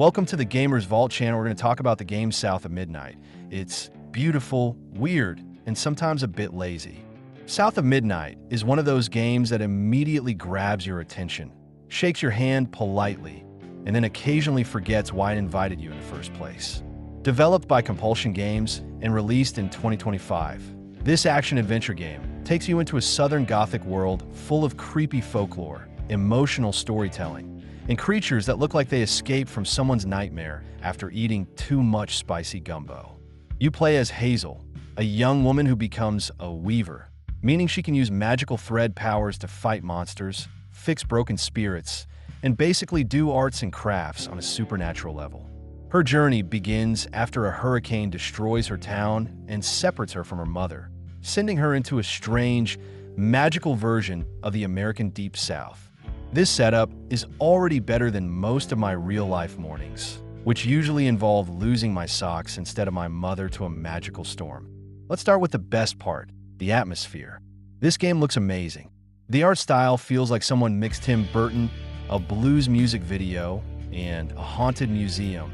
Welcome to the Gamers Vault channel. We're going to talk about the game South of Midnight. It's beautiful, weird, and sometimes a bit lazy. South of Midnight is one of those games that immediately grabs your attention, shakes your hand politely, and then occasionally forgets why it invited you in the first place. Developed by Compulsion Games and released in 2025, this action-adventure game takes you into a southern Gothic world full of creepy folklore, emotional storytelling, and creatures that look like they escaped from someone's nightmare after eating too much spicy gumbo. You play as Hazel, a young woman who becomes a weaver, meaning she can use magical thread powers to fight monsters, fix broken spirits, and basically do arts and crafts on a supernatural level. Her journey begins after a hurricane destroys her town and separates her from her mother, sending her into a strange, magical version of the American Deep South. This setup is already better than most of my real-life mornings, which usually involve losing my socks instead of my mother to a magical storm. Let's start with the best part, the atmosphere. This game looks amazing. The art style feels like someone mixed Tim Burton, a blues music video, and a haunted museum,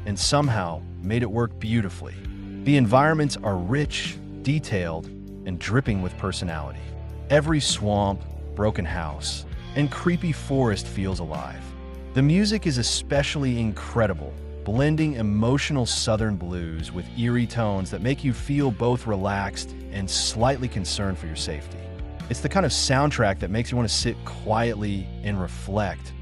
and somehow made it work beautifully. The environments are rich, detailed, and dripping with personality. Every swamp, broken house, and creepy forest feels alive. The music is especially incredible, blending emotional southern blues with eerie tones that make you feel both relaxed and slightly concerned for your safety. It's the kind of soundtrack that makes you want to sit quietly and reflect,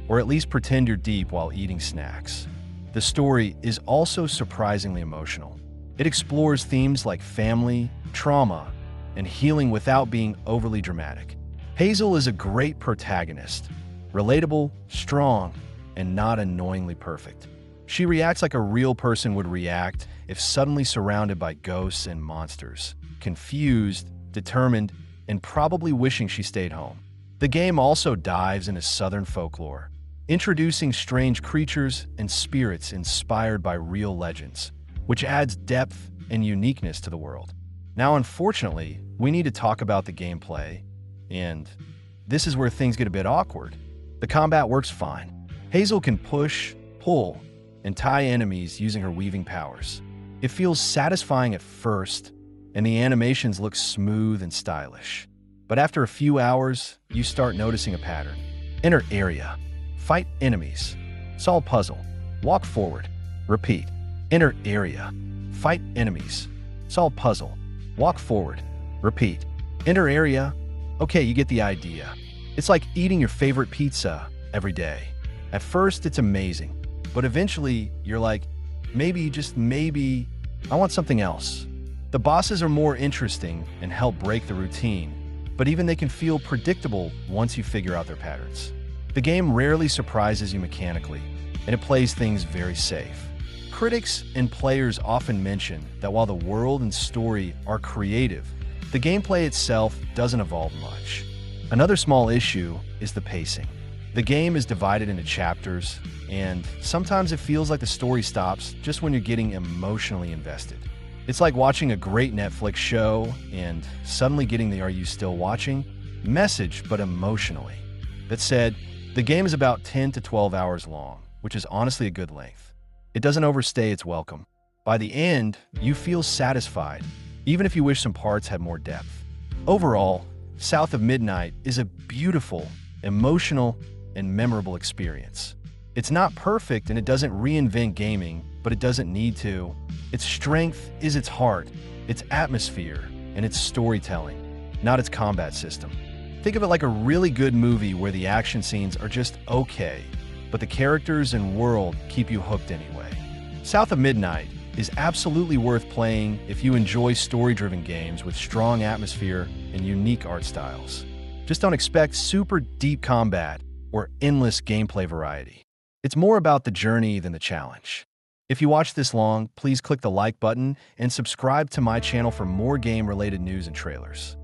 or at least pretend you're deep while eating snacks. The story is also surprisingly emotional. It explores themes like family, trauma, and healing without being overly dramatic. Hazel is a great protagonist, relatable, strong, and not annoyingly perfect. She reacts like a real person would react if suddenly surrounded by ghosts and monsters, confused, determined, and probably wishing she stayed home. The game also dives into southern folklore, introducing strange creatures and spirits inspired by real legends, which adds depth and uniqueness to the world. Now, unfortunately, we need to talk about the gameplay, and this is where things get a bit awkward. The combat works fine. Hazel can push, pull, and tie enemies using her weaving powers. It feels satisfying at first, and the animations look smooth and stylish. But after a few hours, you start noticing a pattern. Enter area. Fight enemies. Solve puzzle. Walk forward. Repeat. Enter area. Fight enemies. Solve puzzle. Walk forward. Repeat. Enter area. Okay, you get the idea. It's like eating your favorite pizza every day. At first, it's amazing, but eventually, you're like, maybe, just maybe, I want something else. The bosses are more interesting and help break the routine, but even they can feel predictable once you figure out their patterns. The game rarely surprises you mechanically, and it plays things very safe. Critics and players often mention that while the world and story are creative, the gameplay itself doesn't evolve much. Another small issue is the pacing. The game is divided into chapters, and sometimes it feels like the story stops just when you're getting emotionally invested. It's like watching a great Netflix show and suddenly getting the "Are you still watching?" message, but emotionally. That said, the game is about 10 to 12 hours long, which is honestly a good length. It doesn't overstay its welcome. By the end, you feel satisfied, even if you wish some parts had more depth. Overall, South of Midnight is a beautiful, emotional, and memorable experience. It's not perfect and it doesn't reinvent gaming, but it doesn't need to. Its strength is its heart, its atmosphere, and its storytelling, not its combat system. Think of it like a really good movie where the action scenes are just okay, but the characters and world keep you hooked anyway. South of Midnight is absolutely worth playing if you enjoy story-driven games with strong atmosphere and unique art styles. Just don't expect super deep combat or endless gameplay variety. It's more about the journey than the challenge. If you watched this long, please click the like button and subscribe to my channel for more game-related news and trailers.